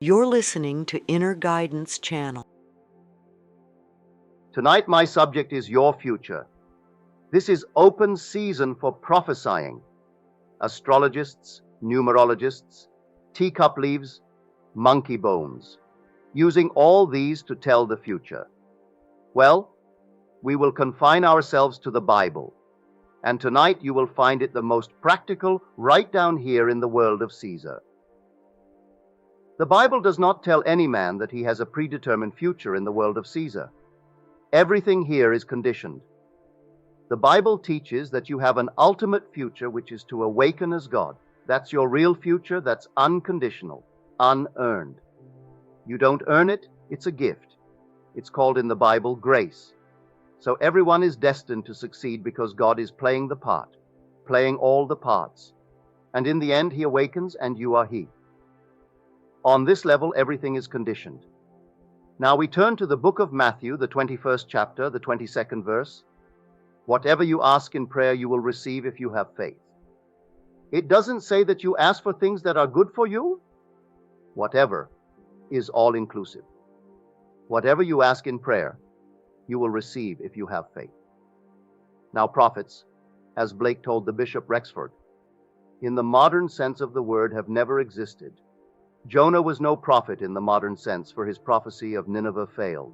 You're listening to Inner Guidance Channel. Tonight my subject is your future. This is open season for prophesying. Astrologists, numerologists, teacup leaves, monkey bones, using all these to tell the future. Well, we will confine ourselves to the Bible, and tonight you will find it the most practical right down here in the world of Caesar. The Bible does not tell any man that he has a predetermined future in the world of Caesar. Everything here is conditioned. The Bible teaches that you have an ultimate future, which is to awaken as God. That's your real future. That's unconditional, unearned. You don't earn it, it's a gift. It's called in the Bible grace. So everyone is destined to succeed because God is playing the part, playing all the parts. And in the end, he awakens and you are he. On this level, everything is conditioned. Now we turn to the book of Matthew, the 21st chapter, the 22nd verse. Whatever you ask in prayer, you will receive if you have faith. It doesn't say that you ask for things that are good for you. Whatever is all inclusive. Whatever you ask in prayer, you will receive if you have faith. Now prophets, as Blake told the Bishop Rexford, in the modern sense of the word have never existed. Jonah was no prophet in the modern sense, for his prophecy of Nineveh failed.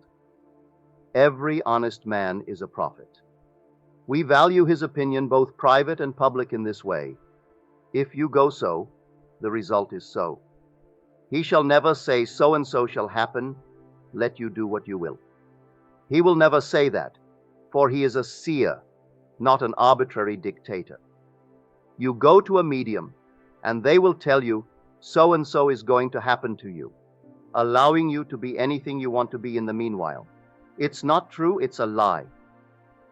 Every honest man is a prophet. We value his opinion, both private and public, in this way. If you go so, the result is so. He shall never say, so and so shall happen, let you do what you will. He will never say that, for he is a seer, not an arbitrary dictator. You go to a medium, and they will tell you, so and so is going to happen to you, allowing you to be anything you want to be in the meanwhile. It's not true, it's a lie.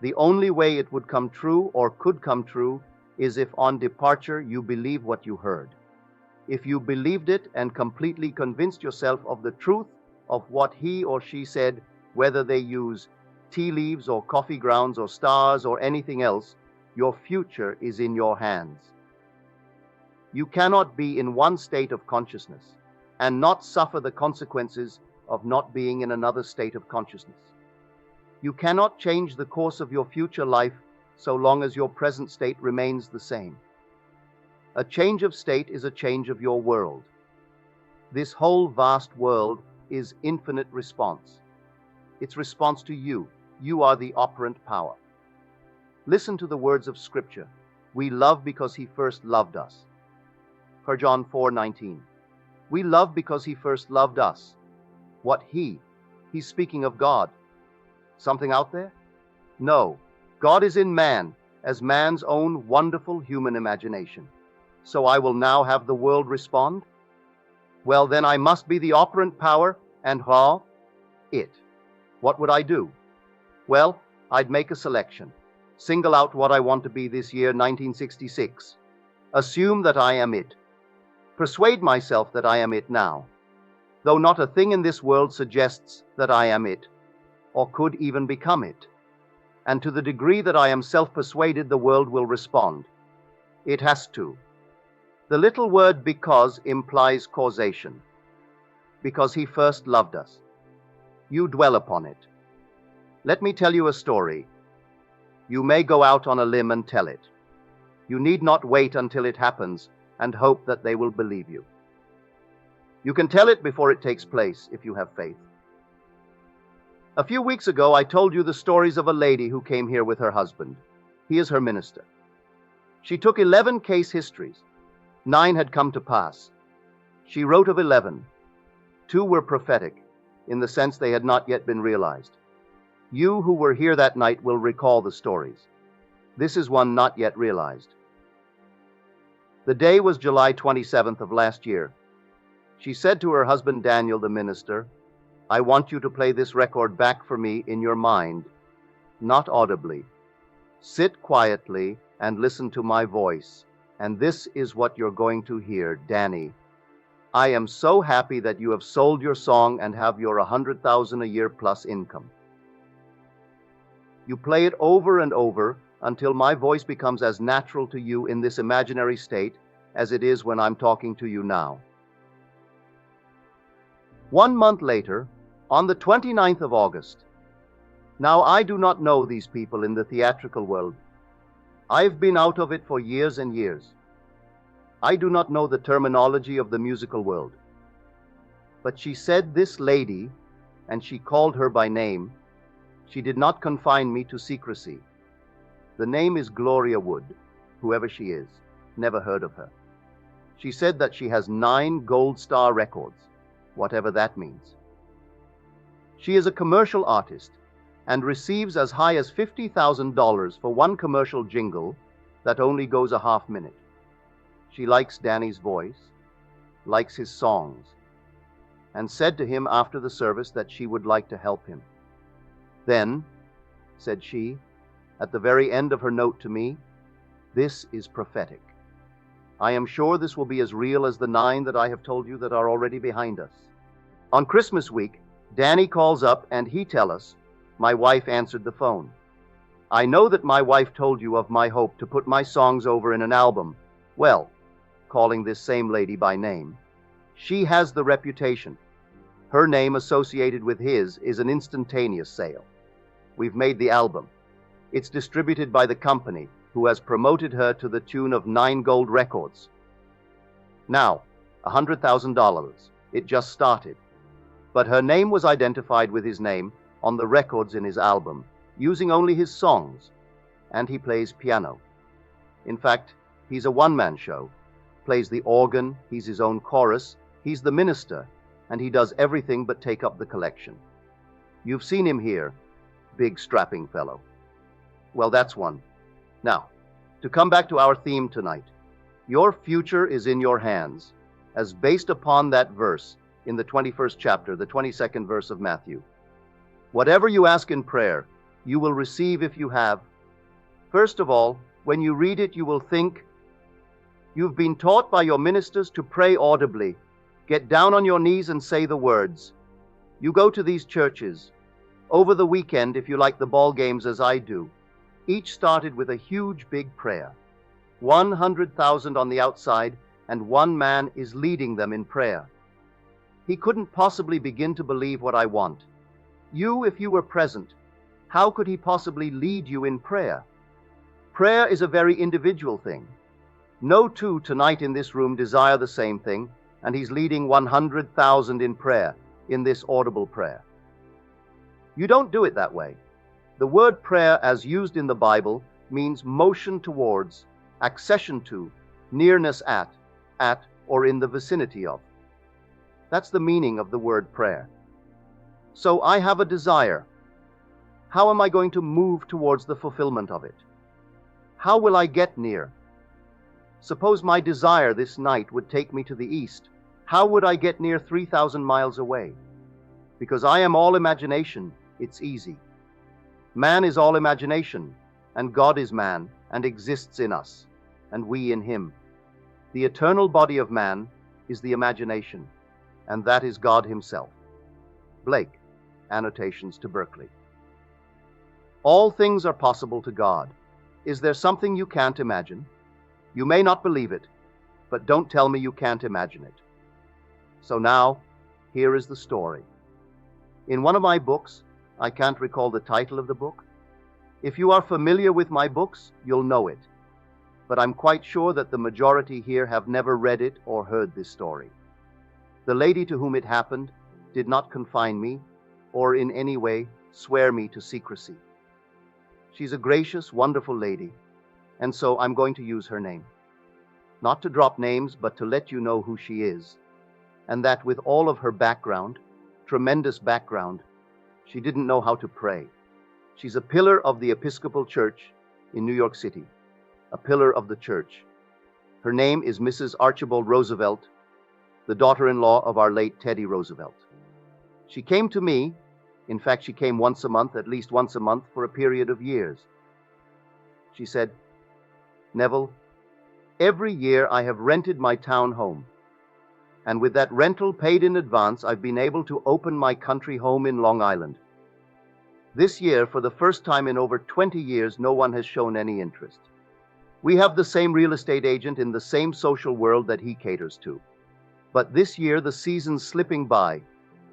The only way it would come true or could come true is if on departure you believe what you heard. If you believed it and completely convinced yourself of the truth of what he or she said, whether they use tea leaves or coffee grounds or stars or anything else, your future is in your hands. You cannot be in one state of consciousness and not suffer the consequences of not being in another state of consciousness. You cannot change the course of your future life so long as your present state remains the same. A change of state is a change of your world. This whole vast world is infinite response. It's response to you. You are the operant power. Listen to the words of Scripture. We love because he first loved us. Per John 4:19. We love because he first loved us. What he? He's speaking of God. Something out there? No. God is in man, as man's own wonderful human imagination. So I will now have the world respond? Well, then I must be the operant power and it. What would I do? Well, I'd make a selection. Single out what I want to be this year, 1966. Assume that I am it. Persuade myself that I am it now, though not a thing in this world suggests that I am it, or could even become it. And to the degree that I am self-persuaded, the world will respond. It has to. The little word because implies causation. Because he first loved us. You dwell upon it. Let me tell you a story. You may go out on a limb and tell it. You need not wait until it happens and hope that they will believe you. You can tell it before it takes place if you have faith. A few weeks ago, I told you the stories of a lady who came here with her husband. He is her minister. She took 11 case histories. 9 had come to pass. She wrote of 11. 2 were prophetic, in the sense they had not yet been realized. You who were here that night will recall the stories. This is one not yet realized. The day was July 27th of last year. She said to her husband Daniel, the minister, I want you to play this record back for me in your mind, not audibly. Sit quietly and listen to my voice, and this is what you're going to hear, Danny. I am so happy that you have sold your song and have your 100,000 a year plus income. You play it over and over until my voice becomes as natural to you in this imaginary state as it is when I'm talking to you now. 1 month later, on the 29th of August. Now, I do not know these people in the theatrical world. I've been out of it for years and years. I do not know the terminology of the musical world. But she said this lady, and she called her by name. She did not confine me to secrecy. The name is Gloria Wood, whoever she is. Never heard of her. She said that she has 9 gold star records, whatever that means. She is a commercial artist and receives as high as $50,000 for one commercial jingle that only goes a half minute. She likes Danny's voice, likes his songs, and said to him after the service that she would like to help him. Then, said she, at the very end of her note to me, this is prophetic. I am sure this will be as real as the 9 that I have told you that are already behind us. On Christmas week, Danny calls up and he tells us, my wife answered the phone. I know that my wife told you of my hope to put my songs over in an album. Well, calling this same lady by name, she has the reputation. Her name associated with his is an instantaneous sale. We've made the album. It's distributed by the company who has promoted her to the tune of 9 gold records. Now, $100,000. It just started. But her name was identified with his name on the records in his album, using only his songs, and he plays piano. In fact, he's a one-man show, plays the organ, he's his own chorus, he's the minister, and he does everything but take up the collection. You've seen him here, big strapping fellow. Well, that's one. Now, to come back to our theme tonight, your future is in your hands, as based upon that verse in the 21st chapter, the 22nd verse of Matthew. Whatever you ask in prayer, you will receive if you have. First of all, when you read it, you will think, you've been taught by your ministers to pray audibly. Get down on your knees and say the words. You go to these churches. Over the weekend, if you like the ball games as I do, each started with a huge big prayer. 100,000 on the outside, and one man is leading them in prayer. He couldn't possibly begin to believe what I want. You, if you were present, how could he possibly lead you in prayer? Prayer is a very individual thing. No two tonight in this room desire the same thing, and he's leading 100,000 in prayer, in this audible prayer. You don't do it that way. The word prayer, as used in the Bible, means motion towards, accession to, nearness at, or in the vicinity of. That's the meaning of the word prayer. So I have a desire. How am I going to move towards the fulfillment of it? How will I get near? Suppose my desire this night would take me to the east. How would I get near 3,000 miles away? Because I am all imagination, it's easy. Man is all imagination, and God is man, and exists in us, and we in him. The eternal body of man is the imagination, and that is God himself. Blake, Annotations to Berkeley. All things are possible to God. Is there something you can't imagine? You may not believe it, but don't tell me you can't imagine it. So now, here is the story. In one of my books, I can't recall the title of the book. If you are familiar with my books, you'll know it. But I'm quite sure that the majority here have never read it or heard this story. The lady to whom it happened did not confine me or in any way swear me to secrecy. She's a gracious, wonderful lady, and so I'm going to use her name. Not to drop names, but to let you know who she is, and that with all of her background, tremendous background, she didn't know how to pray. She's a pillar of the Episcopal Church in New York City, a pillar of the church. Her name is Mrs. Archibald Roosevelt, the daughter-in-law of our late Teddy Roosevelt. She came to me. In fact, she came once a month, at least once a month, for a period of years. She said, Neville, every year I have rented my town home, and with that rental paid in advance, I've been able to open my country home in Long Island. This year, for the first time in over 20 years, no one has shown any interest. We have the same real estate agent in the same social world that he caters to. But this year, the season's slipping by,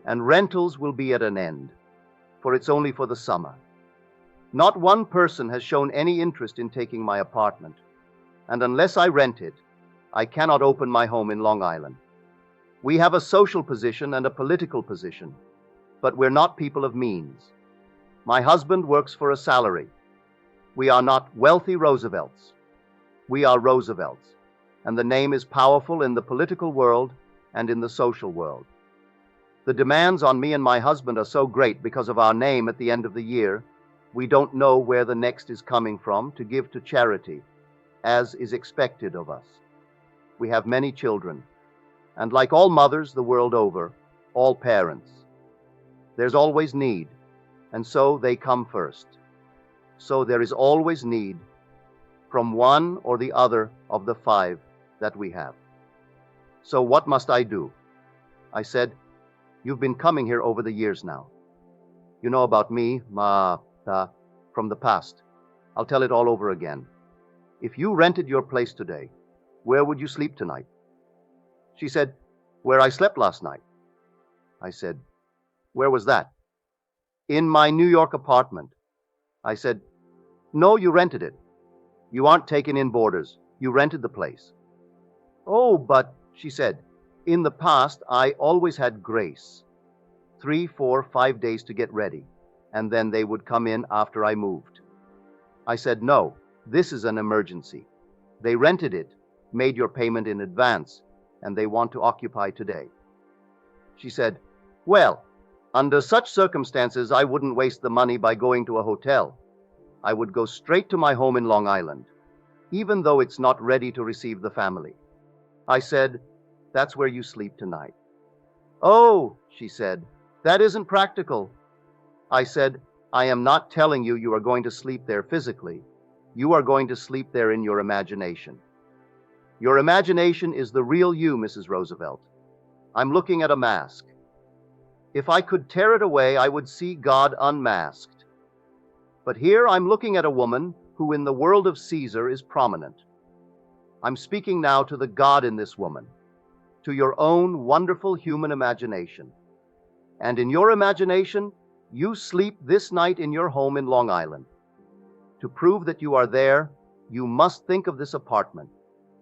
and rentals will be at an end, for it's only for the summer. Not one person has shown any interest in taking my apartment, and unless I rent it, I cannot open my home in Long Island. We have a social position and a political position, but we're not people of means. My husband works for a salary. We are not wealthy Roosevelts. We are Roosevelts, and the name is powerful in the political world and in the social world. The demands on me and my husband are so great because of our name at the end of the year, we don't know where the next is coming from to give to charity, as is expected of us. We have many children, and like all mothers the world over, all parents. There's always need, and so they come first. So there is always need from one or the other of the 5 that we have. So what must I do? I said, you've been coming here over the years now. You know about me, from the past. I'll tell it all over again. If you rented your place today, where would you sleep tonight? She said, where I slept last night. I said, where was that? In my New York apartment. I said, no, you rented it. You aren't taking in boarders. You rented the place. Oh, but, she said, in the past, I always had grace. 3, 4, 5 days to get ready, and then they would come in after I moved. I said, no, this is an emergency. They rented it, made your payment in advance, and they want to occupy today. She said, well, under such circumstances, I wouldn't waste the money by going to a hotel. I would go straight to my home in Long Island, even though it's not ready to receive the family. I said, that's where you sleep tonight. Oh, she said, that isn't practical. I said, I am not telling you you are going to sleep there physically. You are going to sleep there in your imagination. Your imagination is the real you, Mrs. Roosevelt. I'm looking at a mask. If I could tear it away, I would see God unmasked. But here I'm looking at a woman who in the world of Caesar is prominent. I'm speaking now to the God in this woman, to your own wonderful human imagination. And in your imagination, you sleep this night in your home in Long Island. To prove that you are there, you must think of this apartment,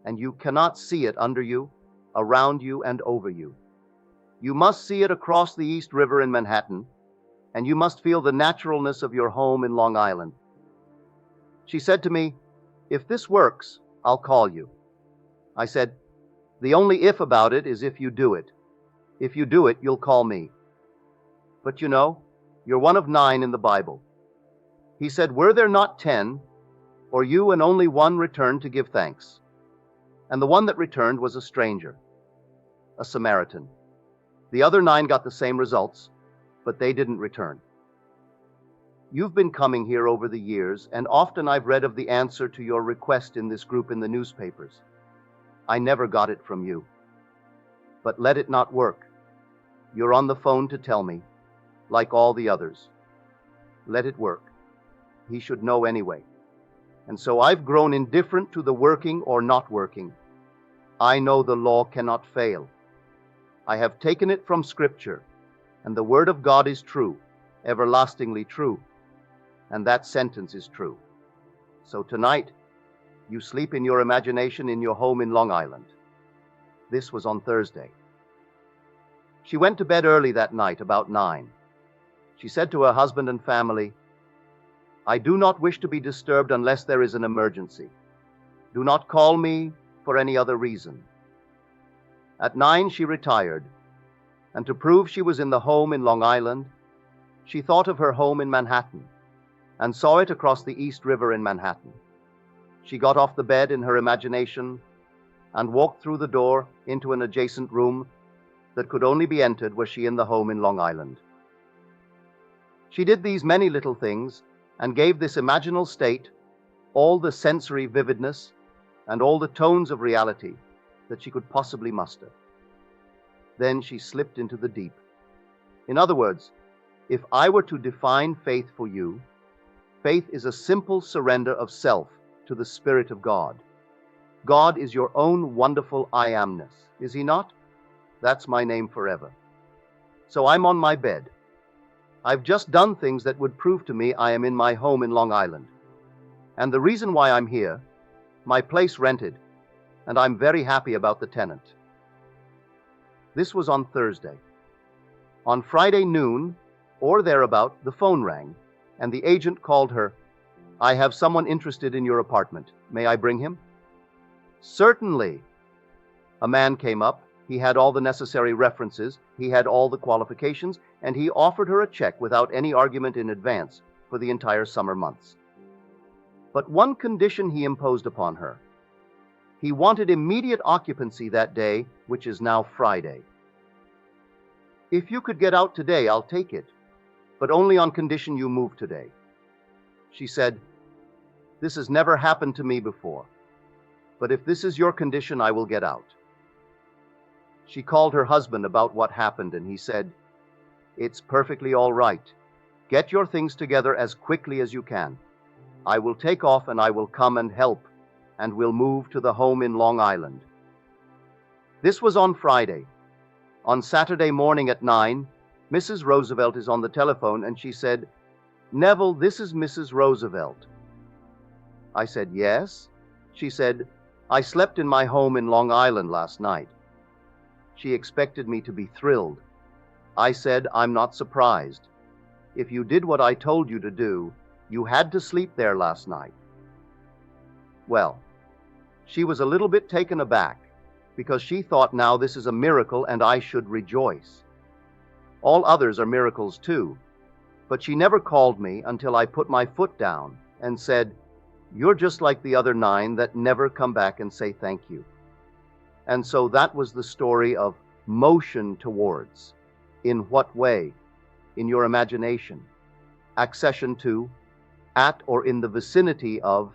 and you cannot see it under you, around you, and over you. You must see it across the East River in Manhattan, and you must feel the naturalness of your home in Long Island. She said to me, if this works, I'll call you. I said, the only if about it is if you do it. If you do it, you'll call me. But you know, you're one of 9 in the Bible. He said, were there not 10, or you and only one returned to give thanks? And the one that returned was a stranger, a Samaritan. The other 9 got the same results, but they didn't return. You've been coming here over the years, and often I've read of the answer to your request in this group in the newspapers. I never got it from you. But let it not work. You're on the phone to tell me, like all the others. Let it work. He should know anyway. And so I've grown indifferent to the working or not working. I know the law cannot fail. I have taken it from Scripture, and the Word of God is true, everlastingly true, and that sentence is true. So tonight, you sleep in your imagination in your home in Long Island. This was on Thursday. She went to bed early that night, about 9. She said to her husband and family, I do not wish to be disturbed unless there is an emergency. Do not call me for any other reason. At 9 she retired, and to prove she was in the home in Long Island, she thought of her home in Manhattan and saw it across the East River in Manhattan. She got off the bed in her imagination and walked through the door into an adjacent room that could only be entered were she in the home in Long Island. She did these many little things and gave this imaginal state all the sensory vividness and all the tones of reality that she could possibly muster. Then she slipped into the deep. In other words, if I were to define faith for you, faith is a simple surrender of self to the Spirit of God. God is your own wonderful I amness, is he not? That's my name forever. So I'm on my bed. I've just done things that would prove to me I am in my home in Long Island. And the reason why I'm here, my place rented, and I'm very happy about the tenant. This was on Thursday. On Friday noon, or thereabout, the phone rang, and the agent called her. "I have someone interested in your apartment. May I bring him?" "Certainly." A man came up. He had all the necessary references, he had all the qualifications, and he offered her a check without any argument in advance for the entire summer months. But one condition he imposed upon her. He wanted immediate occupancy that day, which is now Friday. "If you could get out today, I'll take it, but only on condition you move today." She said, "This has never happened to me before, but if this is your condition, I will get out." She called her husband about what happened, and he said, "It's perfectly all right. Get your things together as quickly as you can. I will take off and I will come and help, and we'll move to the home in Long Island." This was on Friday. On Saturday morning at 9, Mrs. Roosevelt is on the telephone, and she said, "Neville, this is Mrs. Roosevelt." I said, "Yes." She said, "I slept in my home in Long Island last night." She expected me to be thrilled. I said, "I'm not surprised. If you did what I told you to do, you had to sleep there last night." Well, she was a little bit taken aback, because she thought now this is a miracle and I should rejoice. All others are miracles too, but she never called me until I put my foot down and said, "You're just like the other 9 that never come back and say thank you." And so that was the story of motion towards. In what way? In your imagination. Accession to, at or in the vicinity of,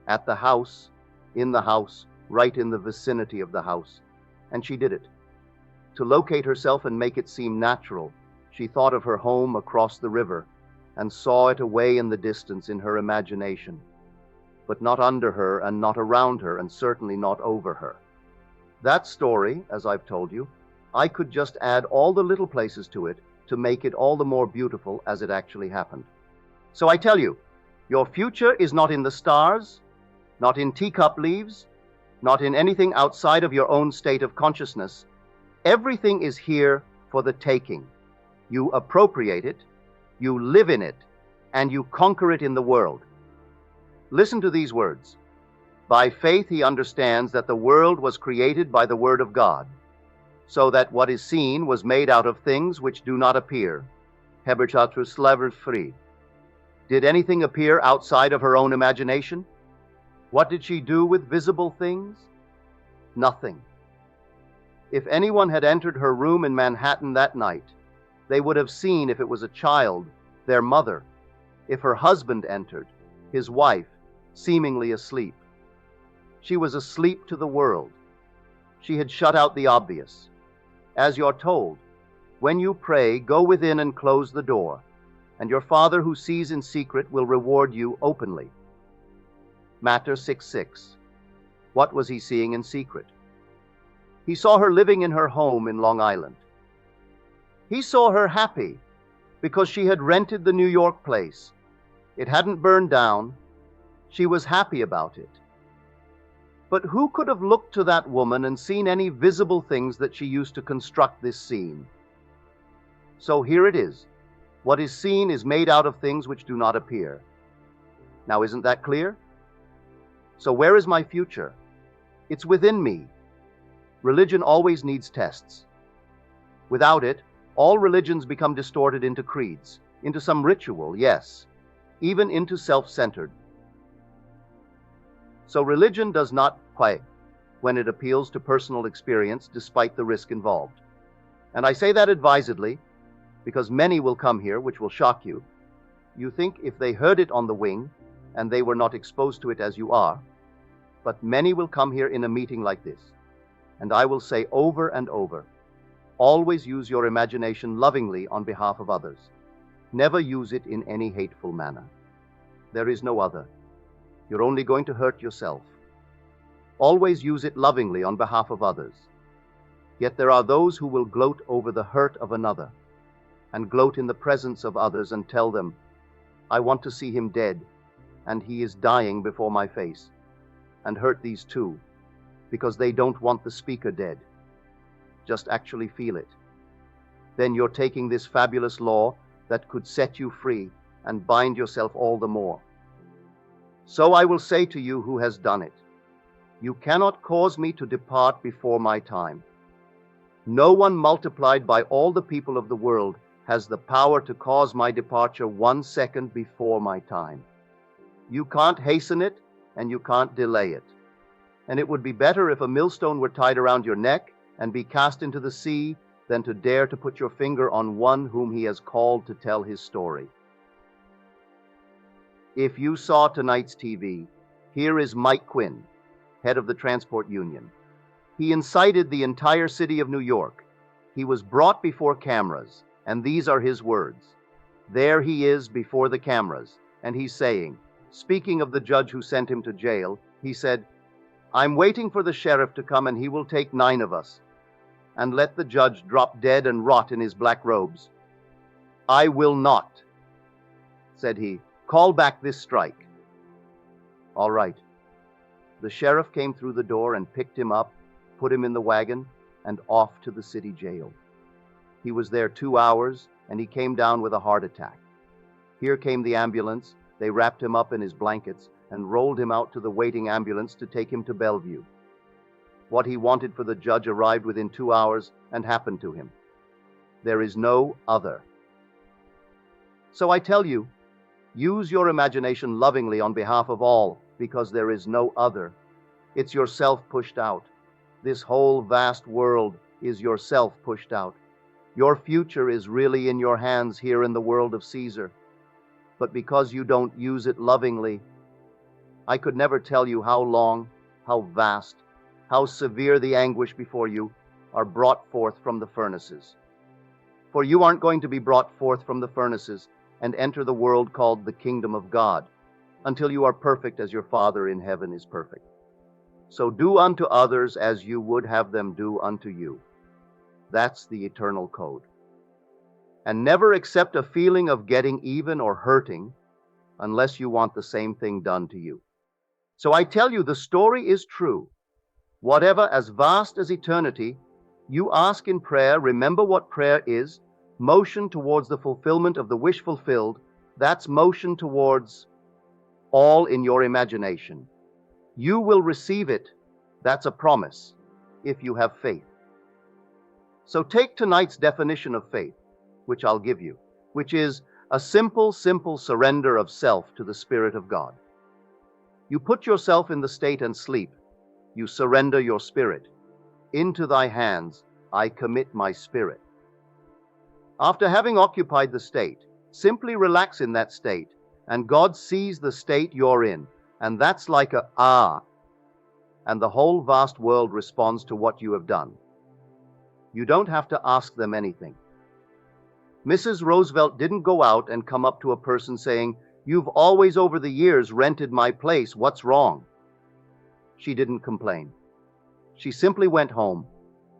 at the house, in the house, right in the vicinity of the house. And she did it. To locate herself and make it seem natural, she thought of her home across the river and saw it away in the distance in her imagination, but not under her and not around her and certainly not over her. That story, as I've told you, I could just add all the little places to it to make it all the more beautiful as it actually happened. So I tell you, your future is not in the stars, not in teacup leaves, not in anything outside of your own state of consciousness. Everything is here for the taking. You appropriate it, you live in it, and you conquer it in the world. Listen to these words. By faith he understands that the world was created by the word of God, so that what is seen was made out of things which do not appear. Free. Did anything appear outside of her own imagination? What did she do with visible things? Nothing. If anyone had entered her room in Manhattan that night, they would have seen, if it was a child, their mother. If her husband entered, his wife, seemingly asleep. She was asleep to the world. She had shut out the obvious. As you're told, when you pray, go within and close the door, and your Father who sees in secret will reward you openly. Matter 6:6. What was he seeing in secret? He saw her living in her home in Long Island. He saw her happy because she had rented the New York place. It hadn't burned down. She was happy about it. But who could have looked to that woman and seen any visible things that she used to construct this scene? So here it is. What is seen is made out of things which do not appear. Now, isn't that clear? So where is my future? It's within me. Religion always needs tests. Without it, all religions become distorted into creeds, into some ritual, yes, even into self-centered. So religion does not play when it appeals to personal experience despite the risk involved. And I say that advisedly because many will come here, which will shock you. You think if they heard it on the wing and they were not exposed to it as you are, but many will come here in a meeting like this. And I will say over and over, always use your imagination lovingly on behalf of others. Never use it in any hateful manner. There is no other. You're only going to hurt yourself. Always use it lovingly on behalf of others. Yet there are those who will gloat over the hurt of another, and gloat in the presence of others and tell them, I want to see him dead, and he is dying before my face, and hurt these too, because they don't want the speaker dead. Just actually feel it. Then you're taking this fabulous law that could set you free and bind yourself all the more. So I will say to you who has done it, you cannot cause me to depart before my time. No one multiplied by all the people of the world has the power to cause my departure 1 second before my time. You can't hasten it, and you can't delay it. And it would be better if a millstone were tied around your neck and be cast into the sea than to dare to put your finger on one whom he has called to tell his story. If you saw tonight's TV, here is Mike Quinn, head of the Transport Union. He incited the entire city of New York. He was brought before cameras, and these are his words. There he is before the cameras, and he's saying, speaking of the judge who sent him to jail, he said, I'm waiting for the sheriff to come and he will take 9 of us, and let the judge drop dead and rot in his black robes. I will not, said he, call back this strike. All right. The sheriff came through the door and picked him up, put him in the wagon, and off to the city jail. He was there 2 hours, and he came down with a heart attack. Here came the ambulance. They wrapped him up in his blankets and rolled him out to the waiting ambulance to take him to Bellevue. What he wanted for the judge arrived within 2 hours and happened to him. There is no other. So I tell you, use your imagination lovingly on behalf of all, because there is no other. It's yourself pushed out. This whole vast world is yourself pushed out. Your future is really in your hands here in the world of Caesar. But because you don't use it lovingly, I could never tell you how long, how vast, how severe the anguish before you are brought forth from the furnaces. For you aren't going to be brought forth from the furnaces and enter the world called the kingdom of God until you are perfect as your Father in heaven is perfect. So do unto others as you would have them do unto you. That's the eternal code. And never accept a feeling of getting even or hurting unless you want the same thing done to you. So I tell you, the story is true. Whatever as vast as eternity, you ask in prayer, remember what prayer is, motion towards the fulfillment of the wish fulfilled, that's motion towards all in your imagination. You will receive it, that's a promise, if you have faith. So take tonight's definition of faith, which I'll give you, which is a simple surrender of self to the Spirit of God. You put yourself in the state and sleep. You surrender your spirit. Into thy hands I commit my spirit. After having occupied the state, simply relax in that state, and God sees the state you're in, and that's like a ah, and the whole vast world responds to what you have done. You don't have to ask them anything. Mrs. Roosevelt didn't go out and come up to a person saying, "You've always over the years rented my place, what's wrong?" She didn't complain. She simply went home.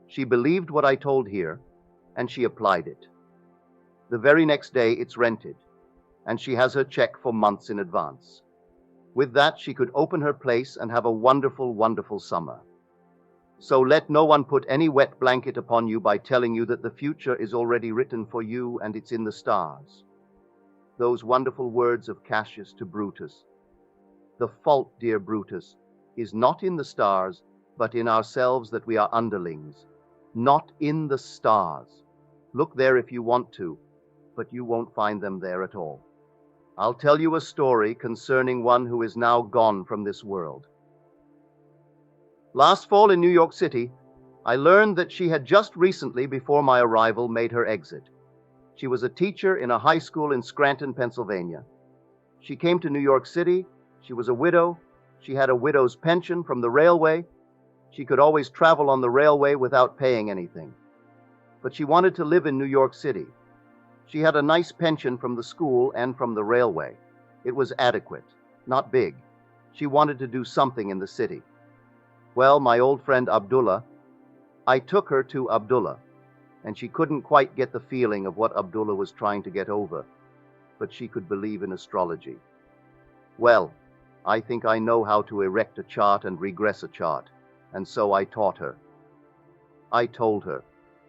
She believed what I told here, and she applied it. The very next day it's rented, and she has her check for months in advance. With that, she could open her place and have a wonderful, wonderful summer. So let no one put any wet blanket upon you by telling you that the future is already written for you and it's in the stars. Those wonderful words of Cassius to Brutus. The fault, dear Brutus, is not in the stars, but in ourselves that we are underlings. Not in the stars. Look there if you want to, but you won't find them there at all. I'll tell you a story concerning one who is now gone from this world. Last fall in New York City, I learned that she had just recently, before my arrival, made her exit. She was a teacher in a high school in Scranton, Pennsylvania. She came to New York City. She was a widow. She had a widow's pension from the railway. She could always travel on the railway without paying anything. But she wanted to live in New York City. She had a nice pension from the school and from the railway. It was adequate, not big. She wanted to do something in the city. Well, my old friend Abdullah, I took her to Abdullah, and she couldn't quite get the feeling of what Abdullah was trying to get over, but she could believe in astrology. Well, I think I know how to erect a chart and regress a chart, and so I taught her. I told her,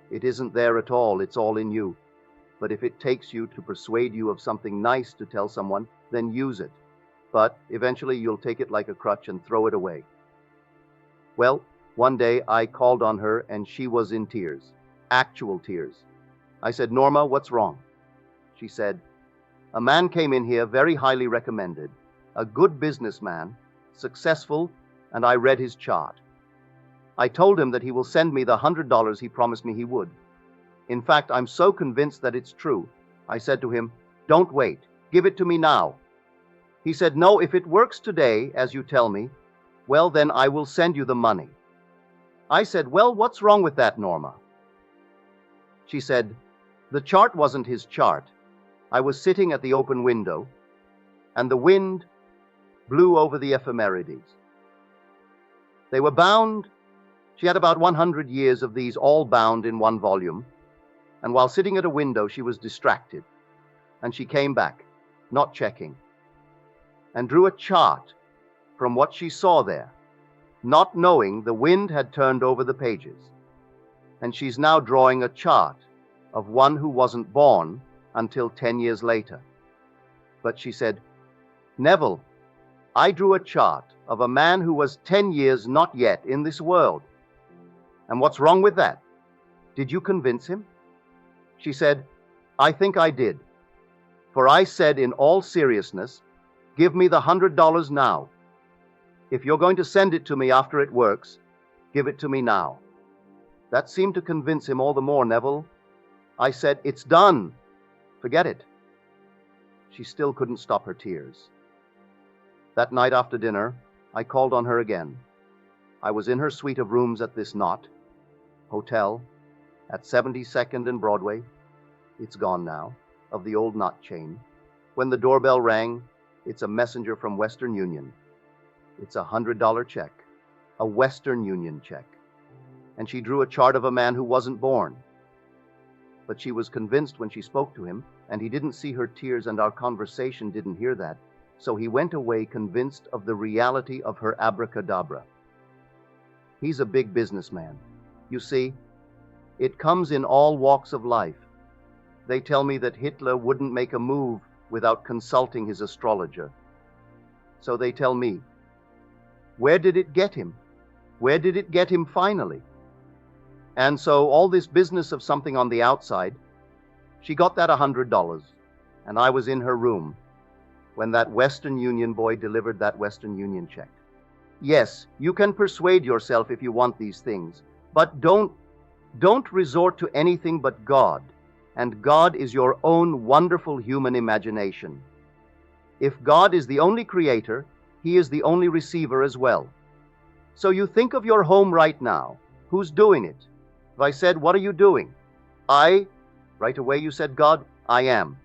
it isn't there at all, it's all in you. But if it takes you to persuade you of something nice to tell someone, then use it. But eventually you'll take it like a crutch and throw it away. Well, one day I called on her and she was in tears, actual tears. I said, Norma, what's wrong? She said, a man came in here very highly recommended, a good businessman, successful, and I read his chart. I told him that he will send me the $100 he promised me he would. In fact, I'm so convinced that it's true. I said to him, don't wait, give it to me now. He said, no, if it works today, as you tell me, well, then I will send you the money. I said, well, what's wrong with that, Norma? She said, the chart wasn't his chart. I was sitting at the open window, and the wind blew over the ephemerides. They were bound. She had about 100 years of these all bound in one volume, and while sitting at a window, she was distracted, and she came back, not checking, and drew a chart from what she saw there, not knowing the wind had turned over the pages. And she's now drawing a chart of one who wasn't born until 10 years later. But she said, Neville, I drew a chart of a man who was 10 years not yet in this world. And what's wrong with that? Did you convince him? She said, I think I did. For I said in all seriousness, give me the $100 now. If you're going to send it to me after it works, give it to me now. That seemed to convince him all the more, Neville. I said, it's done. Forget it. She still couldn't stop her tears. That night after dinner, I called on her again. I was in her suite of rooms at this Knot Hotel at 72nd and Broadway. It's gone now, of the old Knot chain. When the doorbell rang, it's a messenger from Western Union. It's a $100 check, a Western Union check. And she drew a chart of a man who wasn't born. But she was convinced when she spoke to him, and he didn't see her tears and our conversation didn't hear that. So he went away convinced of the reality of her abracadabra. He's a big businessman. You see, it comes in all walks of life. They tell me that Hitler wouldn't make a move without consulting his astrologer. So they tell me, where did it get him? Where did it get him finally? And so all this business of something on the outside, she got that $100, and I was in her room when that Western Union boy delivered that Western Union check. Yes, you can persuade yourself if you want these things, but don't resort to anything but God, and God is your own wonderful human imagination. If God is the only creator, He is the only receiver as well. So you think of your home right now. Who's doing it? If I said, what are you doing? Right away you said, God, I am.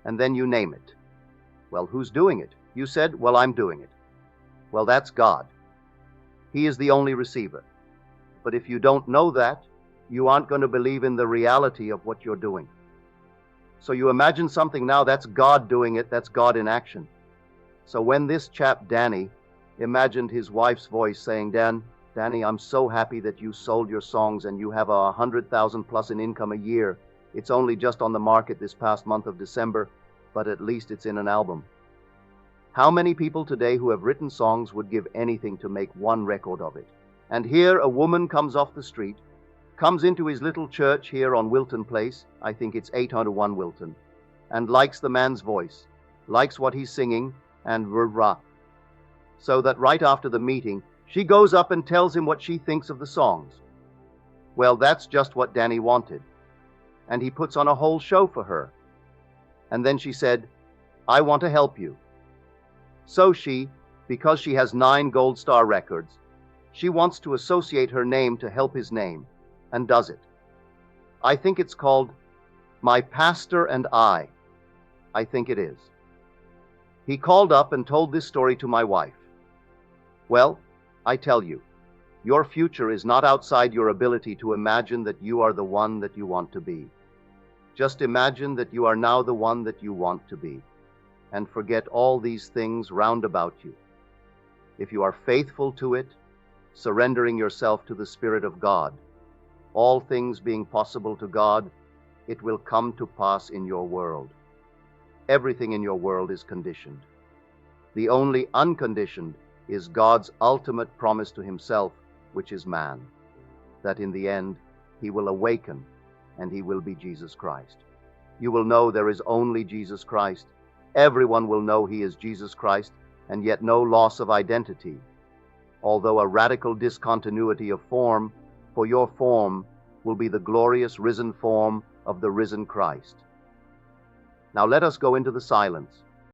And then you name it. Well, who's doing it? You said, well, I'm doing it. Well, that's God. He is the only receiver. But if you don't know that, you aren't going to believe in the reality of what you're doing. So you imagine something now, that's God doing it, that's God in action. So when this chap, Danny, imagined his wife's voice saying, Danny, I'm so happy that you sold your songs and you have 100,000 plus in income a year. It's only just on the market this past month of December, but at least it's in an album. How many people today who have written songs would give anything to make one record of it? And here a woman comes off the street, comes into his little church here on Wilton Place, I think it's 801 Wilton, and likes the man's voice, likes what he's singing, and rah. So that right after the meeting, she goes up and tells him what she thinks of the songs. Well, that's just what Danny wanted. And he puts on a whole show for her. And then she said, I want to help you. So she, because she has 9 Gold Star records, she wants to associate her name to help his name, and does it. I think it's called My Pastor and I think it is. He called up and told this story to my wife. Well, I tell you Your future is not outside your ability to imagine that you are the one that you want to be. Just imagine that you are now the one that you want to be, and forget all these things round about you. If you are faithful to it, surrendering yourself to the Spirit of God, all things being possible to God, it will come to pass in your world. Everything in your world is conditioned. The only unconditioned is God's ultimate promise to himself, which is man, that in the end he will awaken and he will be Jesus Christ. You will know there is only Jesus Christ. Everyone will know he is Jesus Christ, and yet no loss of identity, although a radical discontinuity of form, for your form will be the glorious risen form of the risen Christ. Now let us go into the silence